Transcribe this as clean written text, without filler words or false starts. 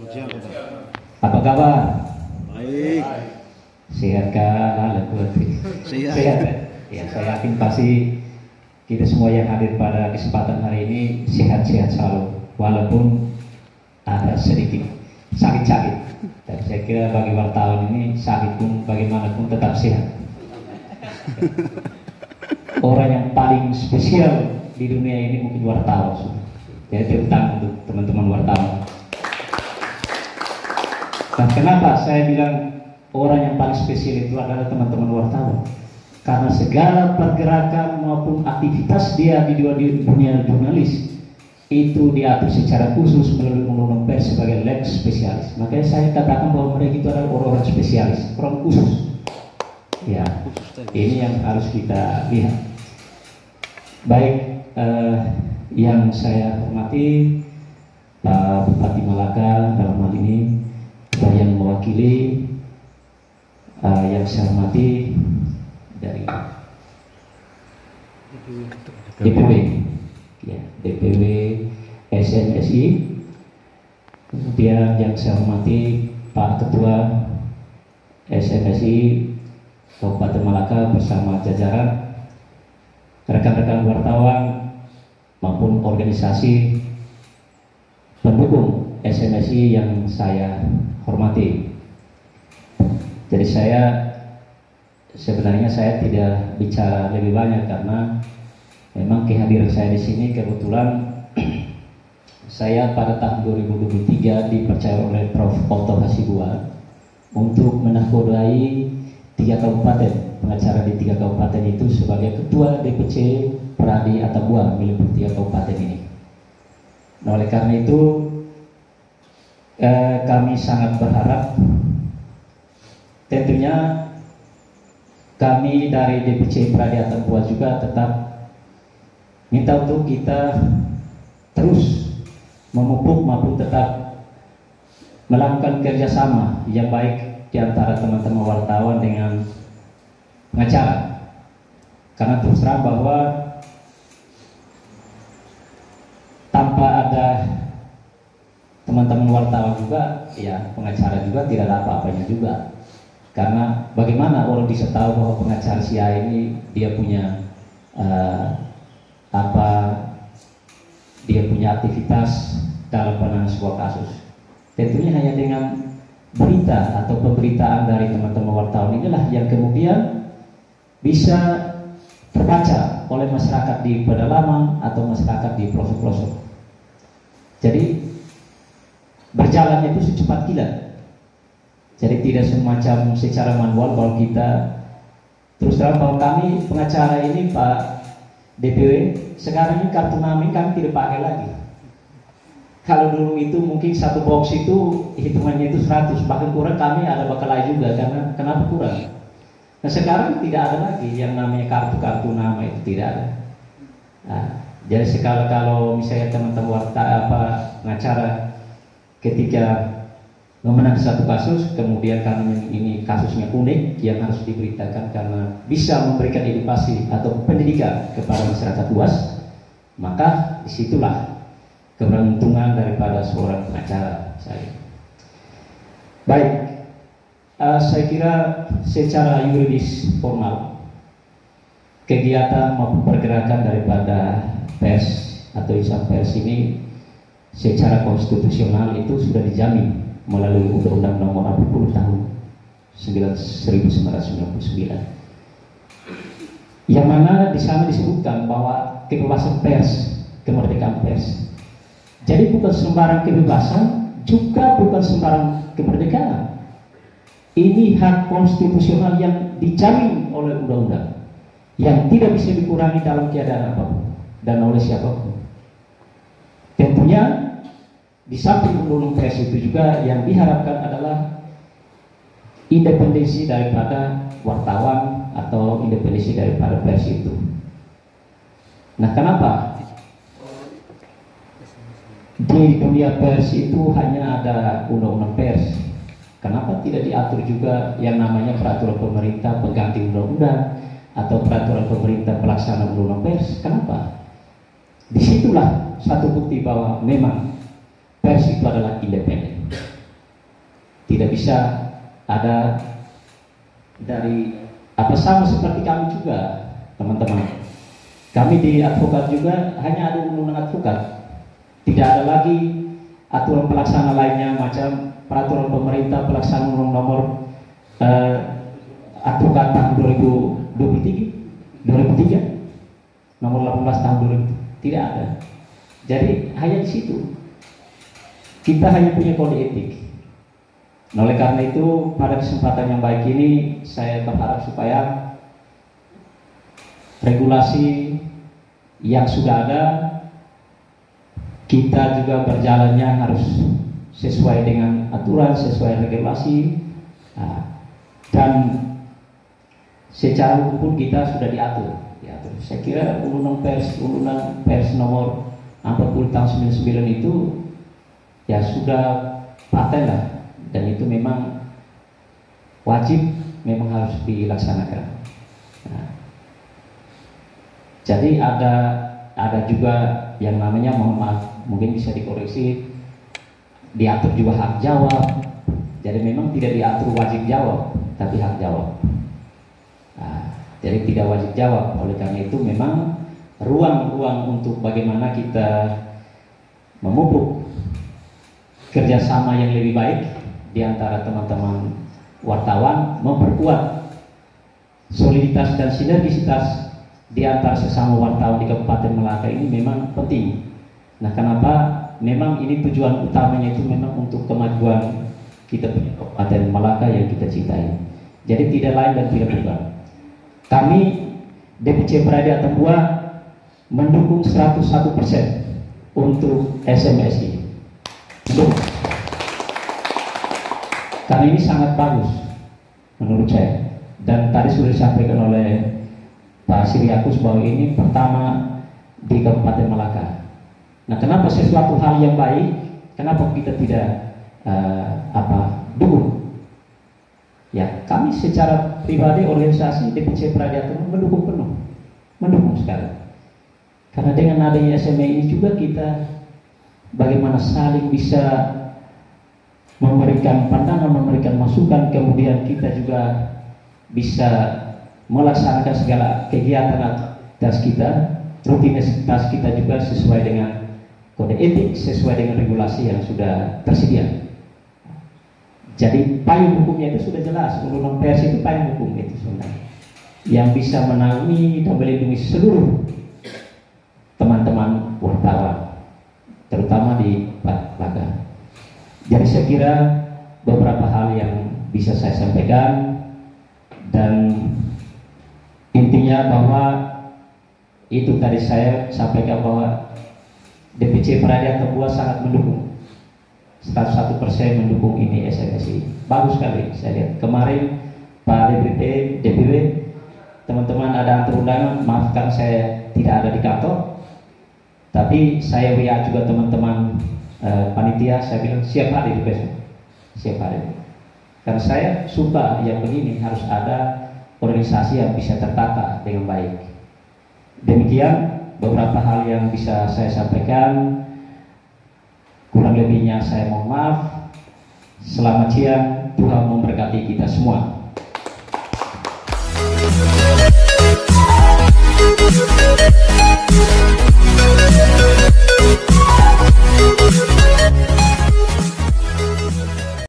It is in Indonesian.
Siap. Apa kabar? Baik. Sehat kan? Sehat. Sehat. Ya, saya yakin pasti kita semua yang hadir pada kesempatan hari ini sehat-sehat selalu, walaupun ada sedikit sakit-sakit. Dan saya kira bagi wartawan ini sakit pun bagaimanapun tetap sehat. Orang yang paling spesial di dunia ini mungkin wartawan. Jadi tepuk tangan untuk teman-teman wartawan. Dan kenapa saya bilang orang yang paling spesial itu adalah teman-teman wartawan? Karena segala pergerakan maupun aktivitas dia di dunia jurnalis itu diatur secara khusus melalui undang-undang pers sebagai lex spesialis. Makanya saya katakan bahwa mereka itu adalah orang-orang spesialis, orang khusus. Ya, ini yang harus kita lihat. Baik, yang saya hormati Pak Bupati Malaka dalam hal ini, dan yang mewakili, yang saya hormati dari DPW, ya, DPW SNSI, kemudian yang saya hormati Pak Ketua SNSI Kabupaten Malaka bersama jajaran, rekan-rekan wartawan maupun organisasi pendukung SNSI yang saya hormati. Jadi sebenarnya saya tidak bicara lebih banyak karena memang kehadiran saya di sini kebetulan saya pada tahun 2023 dipercaya oleh Prof. Otto Hasibuan untuk menahkodai 3 kabupaten, pengacara di 3 kabupaten itu sebagai ketua DPC Pradi Atambua milik 3 kabupaten ini. Nah, oleh karena itu kami sangat berharap tentunya kami dari DPC Pradi Atambua juga tetap minta untuk kita terus memupuk maupun tetap melakukan kerjasama yang baik di antara teman-teman wartawan dengan pengacara. Karena terus terang bahwa tanpa ada teman-teman wartawan juga, ya pengacara juga tidak ada apa-apanya juga. Karena bagaimana orang bisa tahu bahwa pengacara si A ini dia punya dia punya aktivitas dalam penanganan sebuah kasus. Tentunya hanya dengan berita atau pemberitaan dari teman-teman wartawan inilah yang kemudian bisa terbaca oleh masyarakat di pedalaman atau masyarakat di pelosok-pelosok. Jadi berjalan itu secepat kilat. Jadi tidak semacam secara manual kalau kita terus terang bahwa kami pengacara ini Pak DPW sekarang ini kartu nama kami tidak pakai lagi. Kalau dulu itu mungkin satu box itu hitungannya itu 100, bahkan kurang, kami ada bakalai juga. Karena kenapa kurang? Nah sekarang tidak ada lagi yang namanya kartu-kartu nama, itu tidak ada. Nah, jadi kalau misalnya teman-teman pengacara ketika memenang satu kasus, kemudian karena ini kasusnya unik yang harus diberitakan karena bisa memberikan edukasi atau pendidikan kepada masyarakat luas, maka disitulah keberuntungan daripada seorang pengacara saya. Baik, saya kira secara yuridis formal kegiatan maupun pergerakan daripada pers atau insan pers ini secara konstitusional itu sudah dijamin melalui Undang-Undang Nomor 40 Tahun 1999, yang mana di sana disebutkan bahwa kebebasan pers, kemerdekaan pers. Jadi bukan sembarang kebebasan, juga bukan sembarang kemerdekaan. Ini hak konstitusional yang dijamin oleh undang-undang, yang tidak bisa dikurangi dalam keadaan apapun dan oleh siapapun. Tentunya di samping undang-undang pers itu juga yang diharapkan adalah independensi daripada wartawan atau independensi daripada pers itu. Nah, kenapa di dunia pers itu hanya ada undang-undang pers? Kenapa tidak diatur juga yang namanya peraturan pemerintah pengganti undang-undang atau peraturan pemerintah pelaksana undang-undang pers? Kenapa? Disitulah satu bukti bahwa memang pers itu adalah independen. bisa ada dari sama seperti kami juga, teman-teman. Kami di advokat juga hanya ada undang-undang advokat, tidak ada lagi aturan pelaksana lainnya macam peraturan pemerintah pelaksanaan nomor advokat tahun 2003 nomor 18 tahun 2000, tidak ada. Jadi hanya di situ kita hanya punya kode etik. Nah, oleh karena itu pada kesempatan yang baik ini saya berharap supaya regulasi yang sudah ada kita juga berjalannya harus sesuai dengan aturan, sesuai regulasi, dan secara hukum kita sudah diatur. Saya kira undang pers nomor 40 tahun 99 itu ya sudah paten lah, dan itu memang wajib, memang harus dilaksanakan. Nah, jadi ada juga yang namanya, mohon maaf mungkin bisa dikoreksi, diatur juga hak jawab. Jadi memang tidak diatur wajib jawab, tapi hak jawab. Nah, jadi tidak wajib jawab. Oleh karena itu memang ruang-ruang untuk bagaimana kita memupuk kerjasama yang lebih baik di antara teman-teman wartawan, memperkuat soliditas dan sinergisitas di antara sesama wartawan di Kabupaten Malaka ini memang penting. Nah, kenapa? Memang ini tujuan utamanya itu memang untuk kemajuan kita punya Kabupaten Malaka yang kita cintai. Jadi tidak lain dan tidak bukan. Kami DPC Pradia Tembua mendukung 101% untuk SMSI. Karena ini sangat bagus menurut saya. Dan tadi sudah disampaikan oleh Pak Siriakus bahwa ini pertama di Kabupaten Malaka. Nah, kenapa sesuatu hal yang baik, kenapa kita tidak dukung? Ya, kami secara pribadi organisasi DPC Pradia Tembua mendukung penuh, mendukung sekali. Karena dengan adanya SMA ini juga kita bagaimana saling bisa memberikan pandangan, memberikan masukan, kemudian kita juga bisa melaksanakan segala kegiatan atas kita, rutinitas kita juga sesuai dengan kode etik, sesuai dengan regulasi yang sudah tersedia. Jadi payung hukumnya itu sudah jelas. Undang-undang pers itu payung hukum itu sebenarnya yang bisa menaungi dan melindungi seluruh teman-teman wartawan, terutama di Malaka. Jadi saya kira beberapa hal yang bisa saya sampaikan, dan intinya bahwa itu tadi saya sampaikan bahwa DPC Pradia Tembua sangat mendukung, 101% mendukung ini SMSI. Bagus sekali saya lihat. Kemarin Pak DPW, teman-teman ada antar undangan, maafkan saya tidak ada di kantor, tapi saya WA juga teman-teman panitia, saya bilang siap hadir besok, siap hadir. Karena saya suka yang begini, harus ada organisasi yang bisa tertata dengan baik. Demikian beberapa hal yang bisa saya sampaikan. Kurang lebihnya saya mohon maaf. Selamat siang, Tuhan memberkati kita semua.